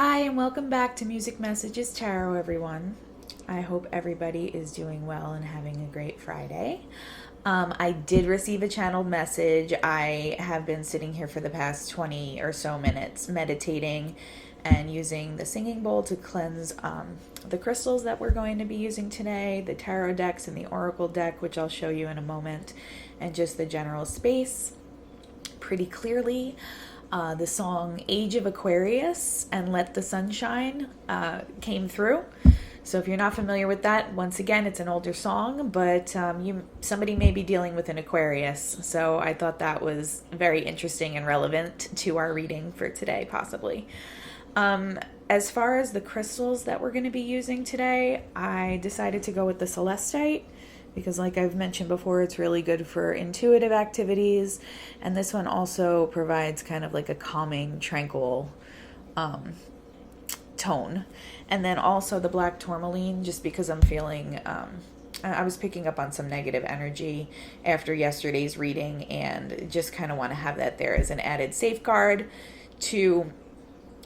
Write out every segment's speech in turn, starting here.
Hi, and welcome back to Music Messages Tarot, everyone. I hope everybody is doing well and having a great Friday. I did receive a channeled message. I have been sitting here for the past 20 or so minutes meditating and using the singing bowl to cleanse the crystals that we're going to be using today, the tarot decks and the oracle deck, which I'll show you in a moment, and just the general space pretty clearly. The song Age of Aquarius and Let the Sun Shine came through. So if you're not familiar with that, once again, it's an older song, but somebody may be dealing with an Aquarius. So I thought that was very interesting and relevant to our reading for today, possibly. As far as the crystals that we're going to be using today, I decided to go with the Celestite, because like I've mentioned before, it's really good for intuitive activities, and this one also provides kind of like a calming, tranquil tone. And then also the black tourmaline, just because I'm feeling I was picking up on some negative energy after yesterday's reading, and just kind of want to have that there as an added safeguard to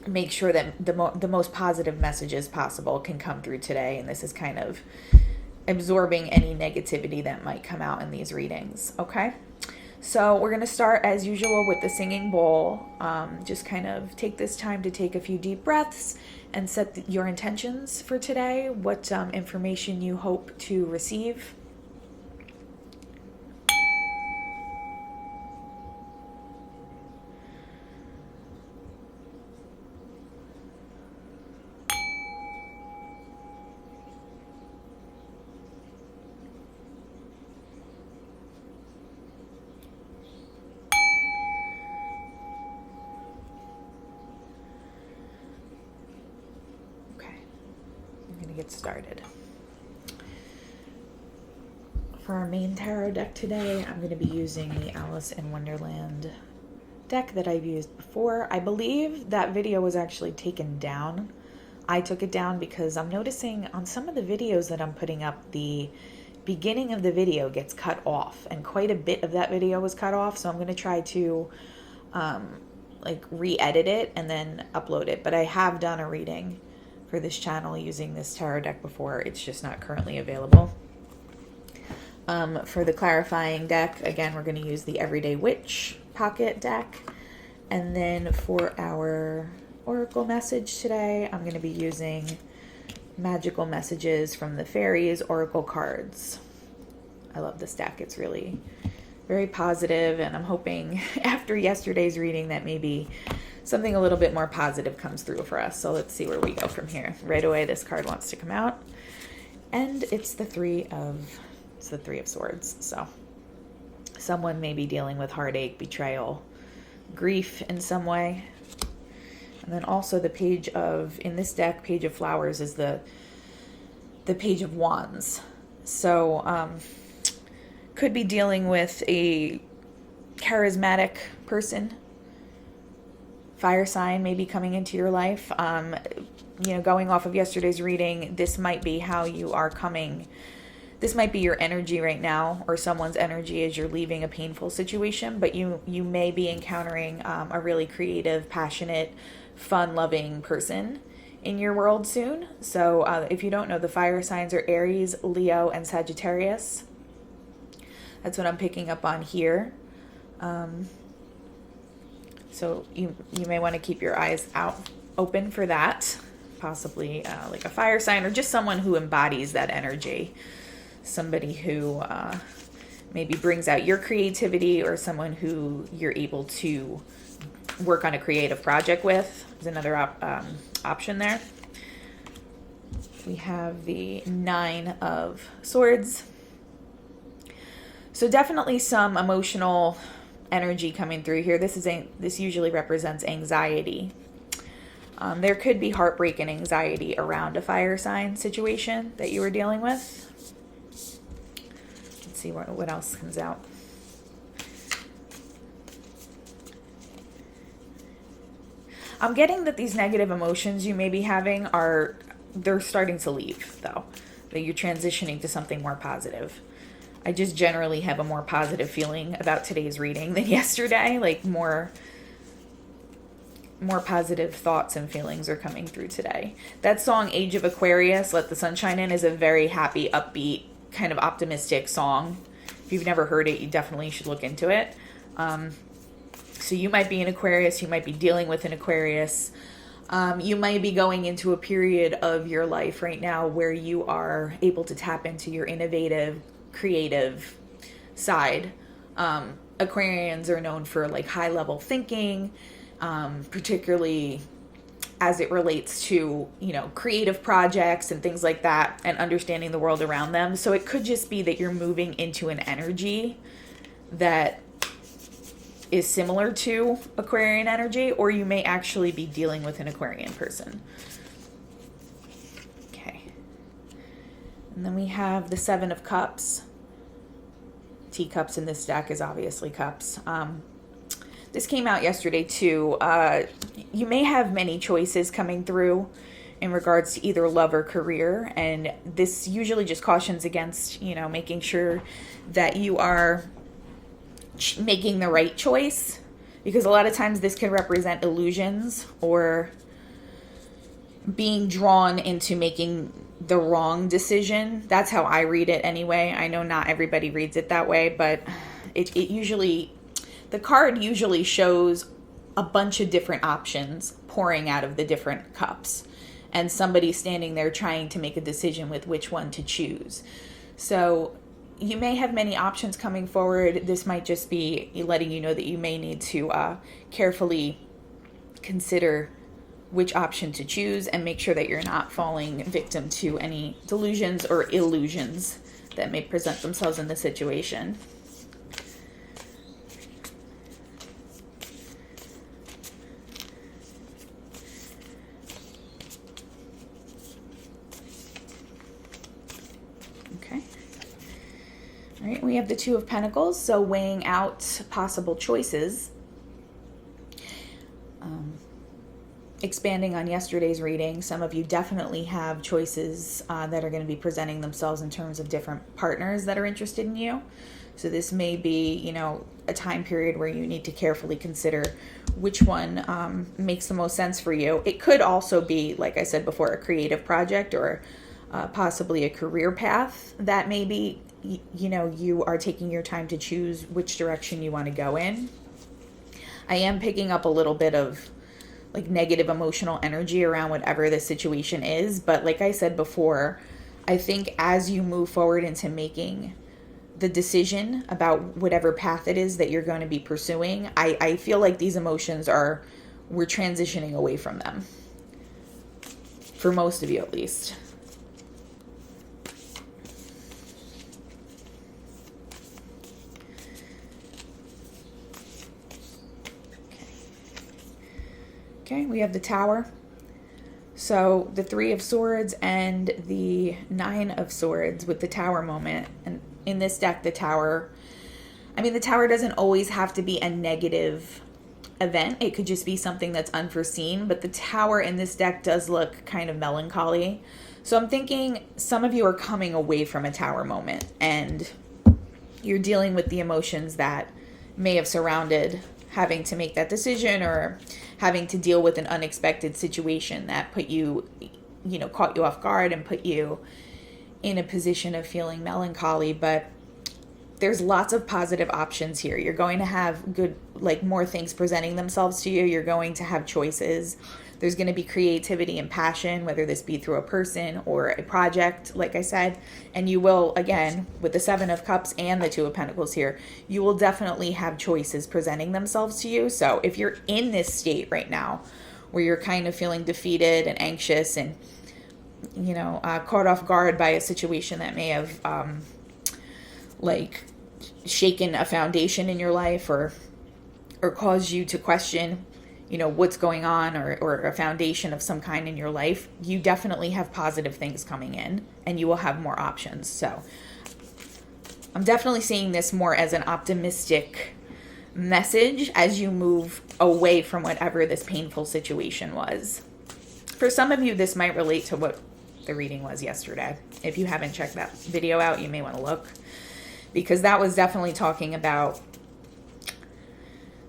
make sure that the most positive messages possible can come through today. And this is kind of absorbing any negativity that might come out in these readings. Okay, so we're going to start as usual with the singing bowl. Just kind of take this time to take a few deep breaths and set your intentions for today, what information you hope to receive. Get started. For our main tarot deck today, I'm going to be using the Alice in Wonderland deck that I've used before. I believe that video was actually taken down. I took it down because I'm noticing on some of the videos that I'm putting up, the beginning of the video gets cut off, and quite a bit of that video was cut off. So I'm going to try to re-edit it and then upload it. But I have done a reading for this channel using this tarot deck before. It's just not currently available. For the clarifying deck, again, we're going to use the Everyday Witch pocket deck. And then for our oracle message today, I'm going to be using Magical Messages from the Fairies Oracle cards. I love this deck. It's really very positive, and I'm hoping after yesterday's reading that maybe something a little bit more positive comes through for us. So let's see where we go from here. Right away, this card wants to come out, and it's the Three of Swords. So someone may be dealing with heartache, betrayal, grief in some way. And then also the page of, in this deck, Page of Flowers is the Page of Wands. So could be dealing with a charismatic person. Fire sign may be coming into your life. Going off of yesterday's reading, this might be how you are coming. This might be your energy right now, or someone's energy as you're leaving a painful situation, but you may be encountering a really creative, passionate, fun-loving person in your world soon. So if you don't know, the fire signs are Aries, Leo, and Sagittarius. That's what I'm picking up on here. So you may want to keep your eyes open for that. Possibly like a fire sign, or just someone who embodies that energy. Somebody who maybe brings out your creativity, or someone who you're able to work on a creative project with is another option there. We have the Nine of Swords. So definitely some emotional energy coming through here. This usually represents anxiety. There could be heartbreak and anxiety around a fire sign situation that you were dealing with. Let's see what else comes out. I'm getting that these negative emotions you may be having they're starting to leave, though. That you're transitioning to something more positive. I just generally have a more positive feeling about today's reading than yesterday. Like more more positive thoughts and feelings are coming through today. That song, Age of Aquarius, Let the Sun Shine In, is a very happy, upbeat, kind of optimistic song. If you've never heard it, you definitely should look into it. So you might be an Aquarius, you might be dealing with an Aquarius. You might be going into a period of your life right now where you are able to tap into your innovative, creative side. Aquarians are known for like high level thinking, particularly as it relates to, creative projects and things like that, and understanding the world around them. So it could just be that you're moving into an energy that is similar to Aquarian energy, or you may actually be dealing with an Aquarian person. Okay. And then we have the Seven of Cups. Teacups in this deck is obviously cups. This came out yesterday too. You may have many choices coming through in regards to either love or career, and this usually just cautions against, making sure that you are making the right choice, because a lot of times this can represent illusions or being drawn into making the wrong decision. That's how I read it anyway. I know not everybody reads it that way, but it usually, the card usually shows a bunch of different options pouring out of the different cups, and somebody standing there trying to make a decision with which one to choose. So you may have many options coming forward. This might just be letting you know that you may need to carefully consider which option to choose and make sure that you're not falling victim to any delusions or illusions that may present themselves in the situation. All right, we have the Two of Pentacles, so weighing out possible choices. Expanding on yesterday's reading, some of you definitely have choices that are going to be presenting themselves in terms of different partners that are interested in you. So this may be, a time period where you need to carefully consider which one makes the most sense for you. It could also be, like I said before, a creative project or possibly a career path that maybe you are taking your time to choose which direction you want to go in. I am picking up a little bit of like negative emotional energy around whatever the situation is, but like I said before, I think as you move forward into making the decision about whatever path it is that you're going to be pursuing, I feel like these emotions we're transitioning away from them, for most of you at least. Okay, we have the Tower. So the Three of Swords and the Nine of Swords with the Tower moment. And in this deck, the Tower doesn't always have to be a negative event. It could just be something that's unforeseen. But the Tower in this deck does look kind of melancholy. So I'm thinking some of you are coming away from a Tower moment, and you're dealing with the emotions that may have surrounded having to make that decision, or having to deal with an unexpected situation that put you, caught you off guard and put you in a position of feeling melancholy. But there's lots of positive options here. You're going to have more things presenting themselves to you. You're going to have choices. There's going to be creativity and passion, whether this be through a person or a project, like I said. And you will, again, with the Seven of Cups and the Two of Pentacles here, you will definitely have choices presenting themselves to you. So if you're in this state right now where you're kind of feeling defeated and anxious and, caught off guard by a situation that may have, shaken a foundation in your life or caused you to question what's going on, or a foundation of some kind in your life, you definitely have positive things coming in and you will have more options. So I'm definitely seeing this more as an optimistic message as you move away from whatever this painful situation was. For some of you, this might relate to what the reading was yesterday. If you haven't checked that video out, you may want to look, because that was definitely talking about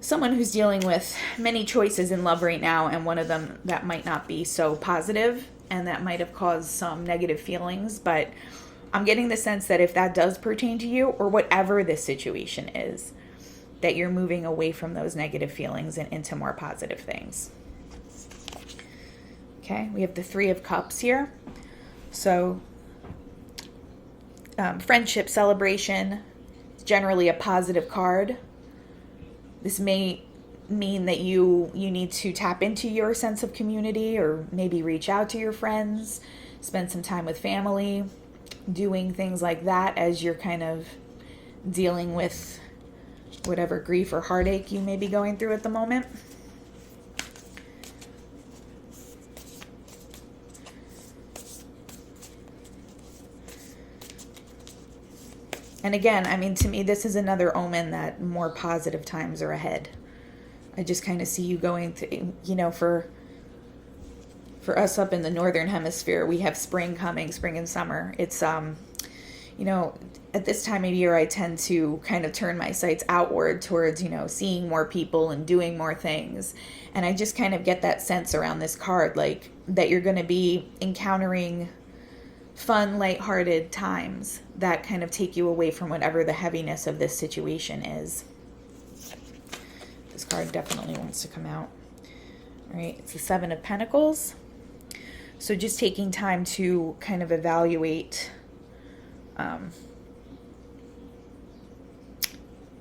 someone who's dealing with many choices in love right now, and one of them that might not be so positive and that might have caused some negative feelings. But I'm getting the sense that if that does pertain to you, or whatever this situation is, that you're moving away from those negative feelings and into more positive things. Okay, we have the Three of Cups here. So friendship, celebration, generally a positive card. This may mean that you need to tap into your sense of community, or maybe reach out to your friends, spend some time with family, doing things like that as you're kind of dealing with whatever grief or heartache you may be going through at the moment. And again, I mean, to me, this is another omen that more positive times are ahead. I just kind of see you going to, you know, for us up in the northern hemisphere, we have spring coming, spring and summer. It's, you know, at this time of year, I tend to kind of turn my sights outward towards, you know, seeing more people and doing more things. And I just kind of get that sense around this card, like that you're going to be encountering fun, lighthearted times that kind of take you away from whatever the heaviness of this situation is. This card definitely wants to come out. All right, it's the Seven of Pentacles. So just taking time to kind of evaluate,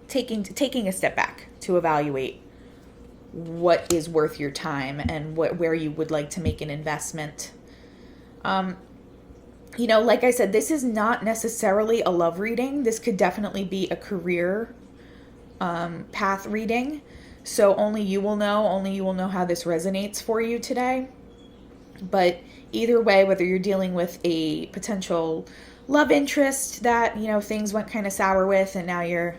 taking a step back to evaluate what is worth your time and where you would like to make an investment. You know, like I said, this is not necessarily a love reading. This could definitely be a career path reading. So only you will know how this resonates for you today. But either way, whether you're dealing with a potential love interest that, you know, things went kind of sour with and now you're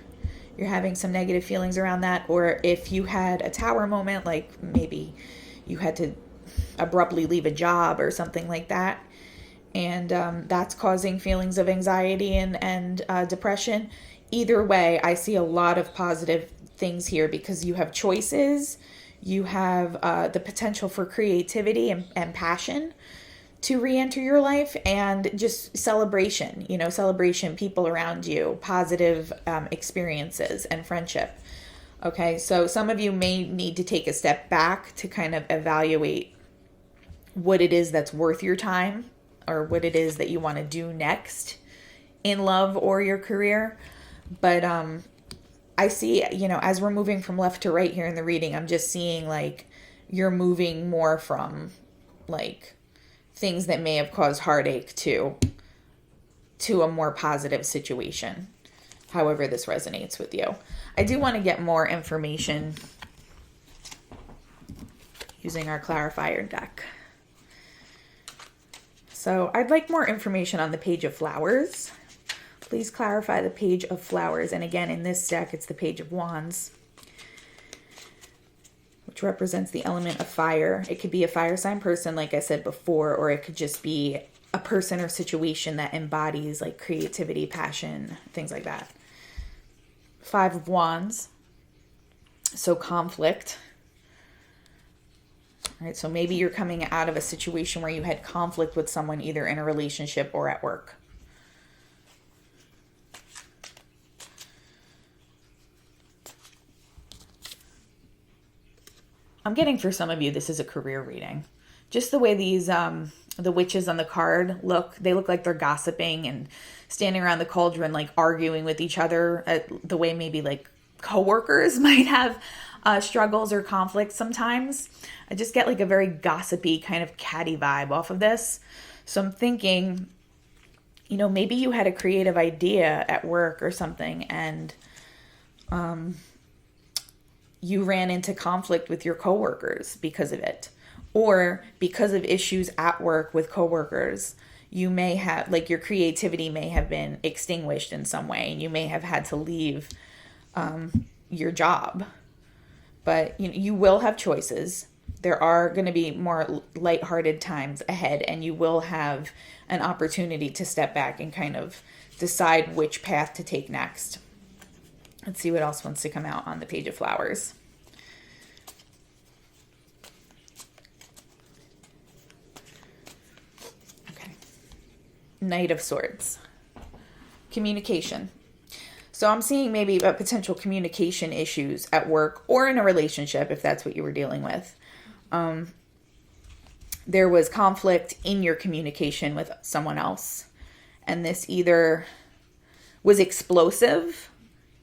having some negative feelings around that, or if you had a tower moment, like maybe you had to abruptly leave a job or something like that, and that's causing feelings of anxiety and depression. Either way, I see a lot of positive things here because you have choices, you have the potential for creativity and passion to re-enter your life, and just celebration, you know, people around you, positive experiences and friendship. Okay, so some of you may need to take a step back to kind of evaluate what it is that's worth your time, or what it is that you want to do next in love or your career. But I see, you know, as we're moving from left to right here in the reading, I'm just seeing like you're moving more from like things that may have caused heartache to a more positive situation, however this resonates with you. I do want to get more information using our clarifier deck. So I'd like more information on the Page of Flowers. Please clarify the Page of Flowers. And again, in this deck, it's the Page of Wands, which represents the element of fire. It could be a fire sign person, like I said before, or it could just be a person or situation that embodies like creativity, passion, things like that. Five of Wands, so conflict. All right, so maybe you're coming out of a situation where you had conflict with someone, either in a relationship or at work. I'm getting for some of you, this is a career reading. Just the way these, the witches on the card look, they look like they're gossiping and standing around the cauldron, like arguing with each other, the way maybe like coworkers might have struggles or conflicts sometimes. I just get like a very gossipy kind of catty vibe off of this. So I'm thinking, you know, maybe you had a creative idea at work or something, and you ran into conflict with your coworkers because of it, or because of issues at work with coworkers. You may have, like, your creativity may have been extinguished in some way, and you may have had to leave your job. But you will have choices. There are going to be more lighthearted times ahead, and you will have an opportunity to step back and kind of decide which path to take next. Let's see what else wants to come out on the Page of Flowers. Knight of Swords. Communication. So I'm seeing maybe a potential communication issues at work or in a relationship, if that's what you were dealing with. There was conflict in your communication with someone else. And this either was explosive.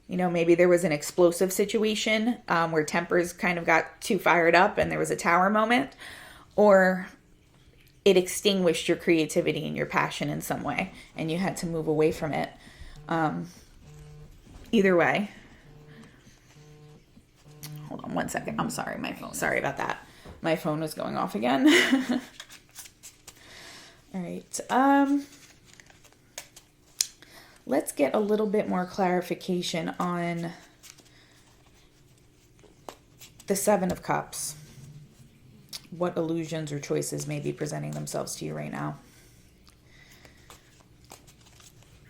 You know, maybe there was an explosive situation where tempers kind of got too fired up and there was a tower moment. Or it extinguished your creativity and your passion in some way and you had to move away from it. Either way. Hold on one second. I'm sorry, my phone. Sorry about that. My phone was going off again. All right. Let's get a little bit more clarification on the Seven of Cups. What illusions or choices may be presenting themselves to you right now?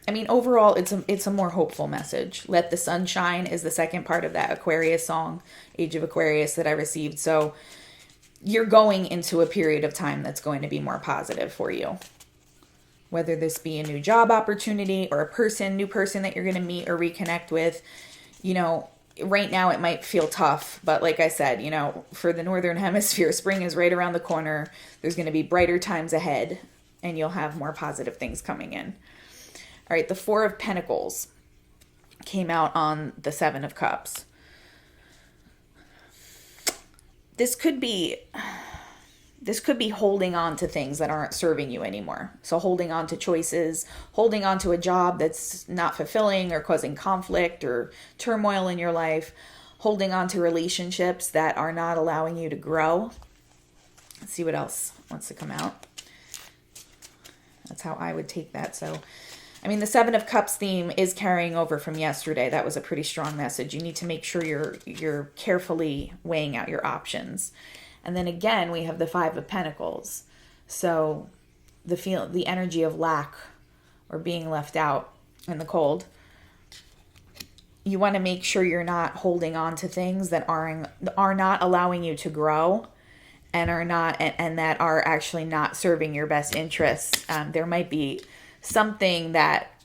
I mean, overall, it's a more hopeful message. Let the sun shine is the second part of that Aquarius song, Age of Aquarius, that I received. So you're going into a period of time that's going to be more positive for you. Whether this be a new job opportunity or a new person that you're going to meet or reconnect with, you know, right now it might feel tough. But like I said, you know, for the Northern Hemisphere, spring is right around the corner. There's going to be brighter times ahead and you'll have more positive things coming in. All right, the Four of Pentacles came out on the Seven of Cups. This could be holding on to things that aren't serving you anymore. So holding on to choices, holding on to a job that's not fulfilling or causing conflict or turmoil in your life, holding on to relationships that are not allowing you to grow. Let's see what else wants to come out. That's how I would take that. So I mean, the Seven of Cups theme is carrying over from yesterday. That was a pretty strong message. You need to make sure you're carefully weighing out your options. And then again, we have the Five of Pentacles. So the energy of lack or being left out in the cold. You want to make sure you're not holding on to things that are not allowing you to grow and that are actually not serving your best interests. There might be something that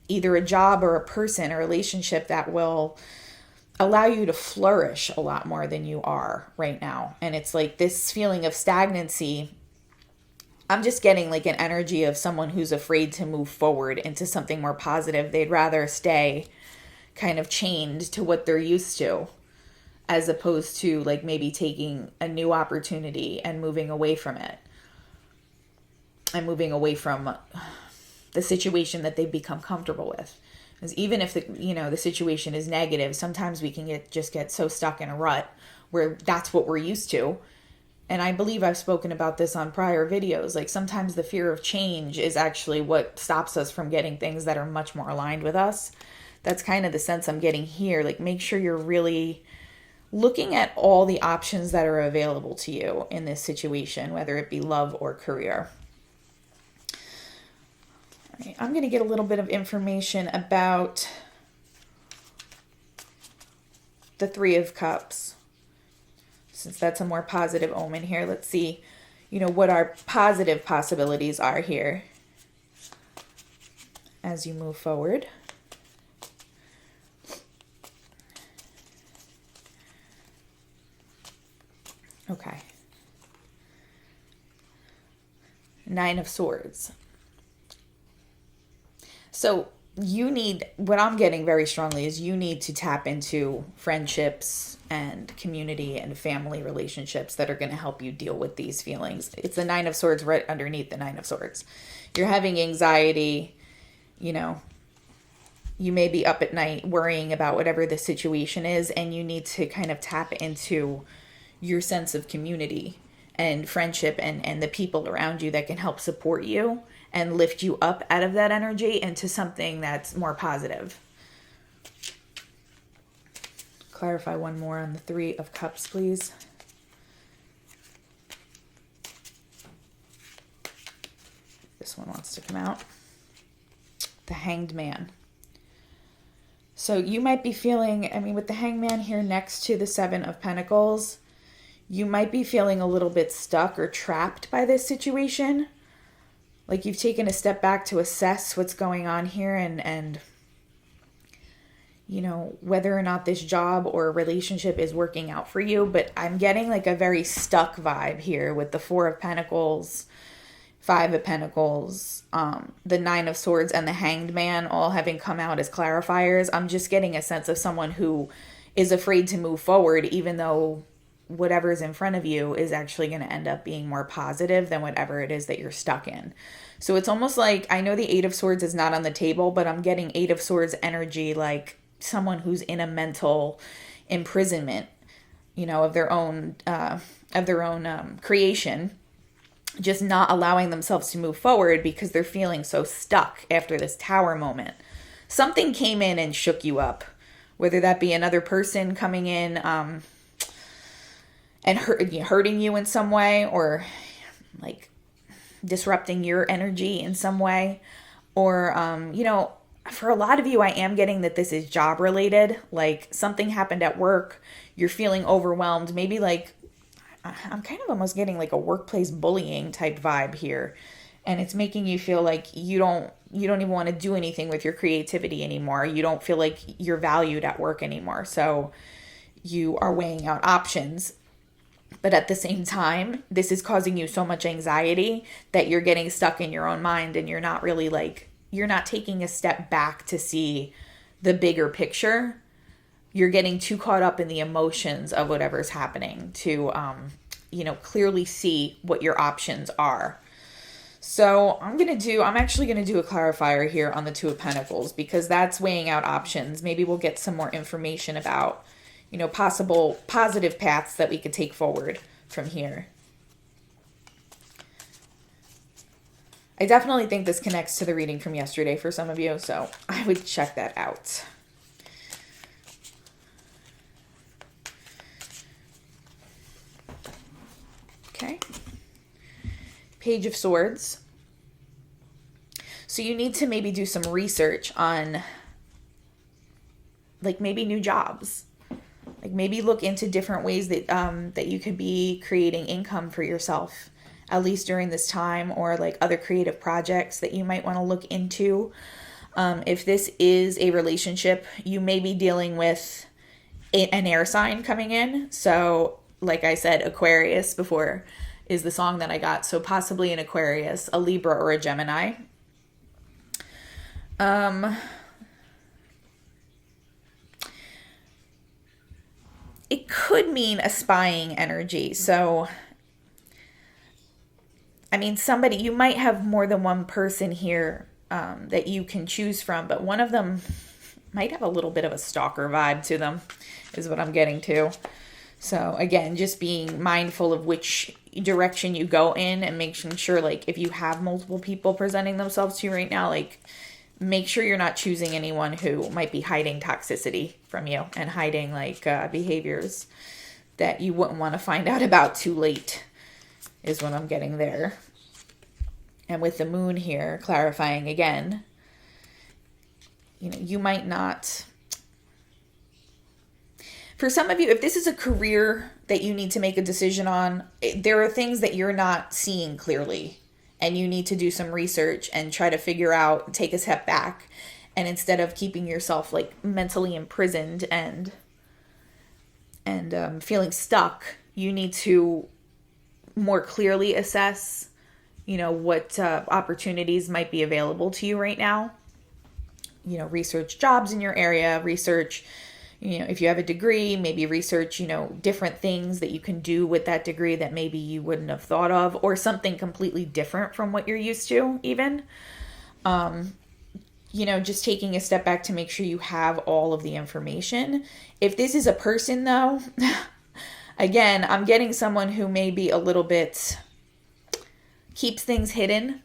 either a job or a person, a relationship that will allow you to flourish a lot more than you are right now. And it's like this feeling of stagnancy. I'm just getting like an energy of someone who's afraid to move forward into something more positive. They'd rather stay kind of chained to what they're used to, as opposed to like maybe taking a new opportunity and moving away from it. And moving away from the situation that they've become comfortable with. Because even if the situation is negative, sometimes we can get so stuck in a rut where that's what we're used to. And I believe I've spoken about this on prior videos. Like sometimes the fear of change is actually what stops us from getting things that are much more aligned with us. That's kind of the sense I'm getting here. Like make sure you're really looking at all the options that are available to you in this situation, whether it be love or career. I'm going to get a little bit of information about the Three of Cups. Since that's a more positive omen here, let's see, what our positive possibilities are here as you move forward. Okay. Nine of Swords. So what I'm getting very strongly is you need to tap into friendships and community and family relationships that are going to help you deal with these feelings. It's the Nine of Swords right underneath the Nine of Swords. You're having anxiety, you may be up at night worrying about whatever the situation is, and you need to kind of tap into your sense of community and friendship and the people around you that can help support you and lift you up out of that energy into something that's more positive. Clarify one more on the Three of Cups, please. This one wants to come out. The Hanged Man. So you might be feeling, with the Hanged Man here next to the Seven of Pentacles, you might be feeling a little bit stuck or trapped by this situation. like you've taken a step back to assess what's going on here, and you know, whether or not this job or relationship is working out for you. But I'm getting like a very stuck vibe here with the Four of Pentacles, Five of Pentacles, the Nine of Swords, and the Hanged Man all having come out as clarifiers. I'm just getting a sense of someone who is afraid to move forward, even though whatever is in front of you is actually going to end up being more positive than whatever it is that you're stuck in. So it's almost like, I know the Eight of Swords is not on the table, but I'm getting Eight of Swords energy, like someone who's in a mental imprisonment, you know, of their own creation, just not allowing themselves to move forward because they're feeling so stuck after this Tower moment. Something came in and shook you up, whether that be another person coming in and hurting you in some way, or like disrupting your energy in some way, or you know, for a lot of you, I am getting that this is job related. Like something happened at work, you're feeling overwhelmed. Maybe like, I'm kind of almost getting like a workplace bullying type vibe here. And it's making you feel like you don't even want to do anything with your creativity anymore. You don't feel like you're valued at work anymore. So you are weighing out options. But at the same time, this is causing you so much anxiety that you're getting stuck in your own mind, and you're not really like, you're not taking a step back to see the bigger picture. You're getting too caught up in the emotions of whatever's happening to, you know, clearly see what your options are. So I'm actually going to do a clarifier here on the Two of Pentacles, because that's weighing out options. Maybe we'll get some more information about, you know, possible positive paths that we could take forward from here. I definitely think this connects to the reading from yesterday for some of you, so I would check that out. Okay. Page of Swords. So you need to maybe do some research on like maybe new jobs. Like maybe look into different ways that that you could be creating income for yourself, at least during this time, or like other creative projects that you might want to look into. If this is a relationship, you may be dealing with an air sign coming in. So like I said, Aquarius before is the song that I got. So possibly an Aquarius, a Libra, or a Gemini. It could mean a spying energy. So, I mean, somebody, you might have more than one person here that you can choose from, but one of them might have a little bit of a stalker vibe to them, is what I'm getting to. So again, just being mindful of which direction you go in, and making sure, like, if you have multiple people presenting themselves to you right now, like, make sure you're not choosing anyone who might be hiding toxicity from you and hiding like behaviors that you wouldn't want to find out about too late, is what I'm getting there. And with the moon here clarifying again, you know, you might not, for some of you, if this is a career that you need to make a decision on, there are things that you're not seeing clearly, and you need to do some research and try to figure out, take a step back. And instead of keeping yourself like mentally imprisoned and feeling stuck, you need to more clearly assess, you know, what opportunities might be available to you right now. You know, research jobs in your area, research, you know, if you have a degree, maybe research, you know, different things that you can do with that degree that maybe you wouldn't have thought of, or something completely different from what you're used to even. You know, just taking a step back to make sure you have all of the information. If this is a person though, again, I'm getting someone who may be a little bit, keeps things hidden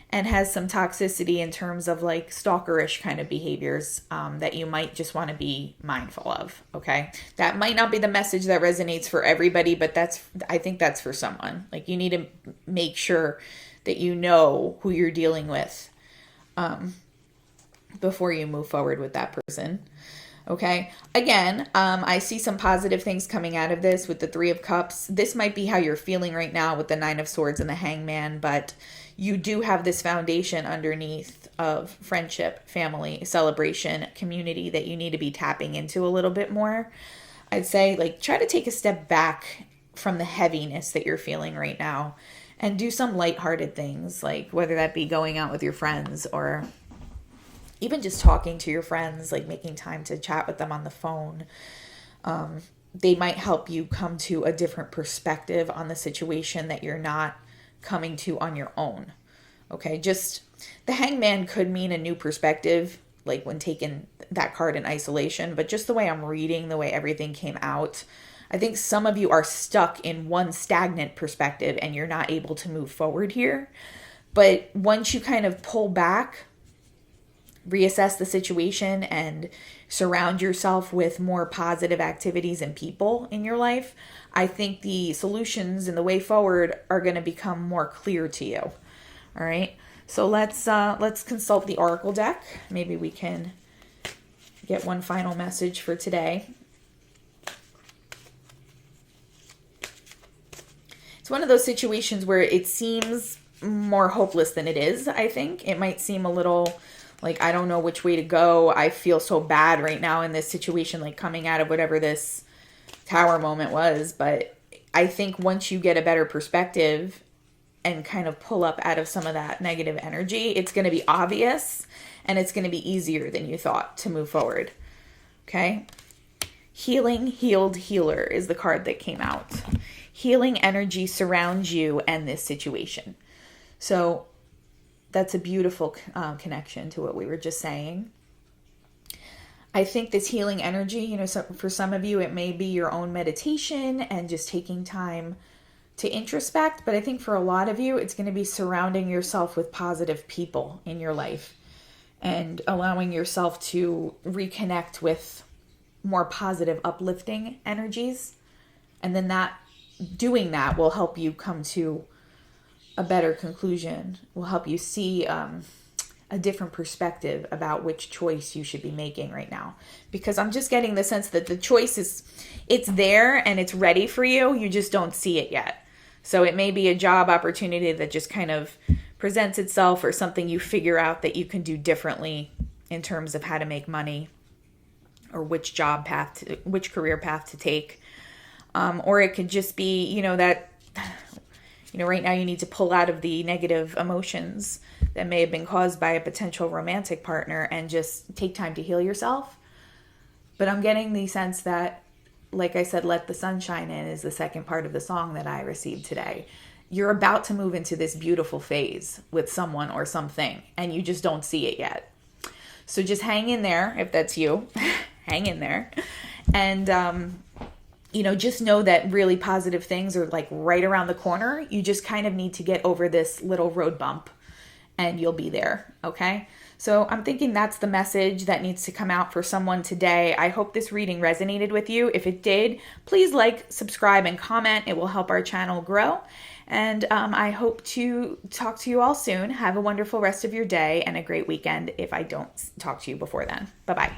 and has some toxicity in terms of like stalkerish kind of behaviors that you might just want to be mindful of. Okay. That might not be the message that resonates for everybody, but I think that's for someone. Like, you need to make sure that you know who you're dealing with before you move forward with that person. Okay. Again, I see some positive things coming out of this with the Three of Cups. This might be how you're feeling right now with the Nine of Swords and the Hangman, but you do have this foundation underneath of friendship, family, celebration, community that you need to be tapping into a little bit more. I'd say, like, try to take a step back from the heaviness that you're feeling right now and do some lighthearted things, like whether that be going out with your friends or even just talking to your friends, like making time to chat with them on the phone. They might help you come to a different perspective on the situation that you're not coming to on your own. Okay, just the Hangman could mean a new perspective, like when taking that card in isolation, but just the way I'm reading, the way everything came out, I think some of you are stuck in one stagnant perspective and you're not able to move forward here. But once you kind of pull back, reassess the situation and surround yourself with more positive activities and people in your life, I think the solutions and the way forward are going to become more clear to you. All right. So let's consult the Oracle deck. Maybe we can get one final message for today. It's one of those situations where it seems more hopeless than it is, I think. It might seem a little like, I don't know which way to go. I feel so bad right now in this situation, like coming out of whatever this Tower moment was. But I think once you get a better perspective and kind of pull up out of some of that negative energy, it's going to be obvious and it's going to be easier than you thought to move forward. Okay? Healing, healed, healer is the card that came out. Healing energy surrounds you and this situation. So that's a beautiful connection to what we were just saying. I think this healing energy, so for some of you, it may be your own meditation and just taking time to introspect. But I think for a lot of you, it's going to be surrounding yourself with positive people in your life and allowing yourself to reconnect with more positive, uplifting energies. And then doing that will help you come to a better conclusion, will help you see a different perspective about which choice you should be making right now. Because I'm just getting the sense that the choice it's there and it's ready for you. You just don't see it yet. So it may be a job opportunity that just kind of presents itself, or something you figure out that you can do differently in terms of how to make money or which career path to take. Or it could just be, that right now you need to pull out of the negative emotions that may have been caused by a potential romantic partner and just take time to heal yourself. But I'm getting the sense that, like I said, Let the Sun Shine In is the second part of the song that I received today. You're about to move into this beautiful phase with someone or something, and you just don't see it yet. So just hang in there, if that's you. Hang in there. And, just know that really positive things are like right around the corner. You just kind of need to get over this little road bump and you'll be there. Okay. So I'm thinking that's the message that needs to come out for someone today. I hope this reading resonated with you. If it did, please like, subscribe, and comment. It will help our channel grow. And I hope to talk to you all soon. Have a wonderful rest of your day and a great weekend if I don't talk to you before then. Bye-bye.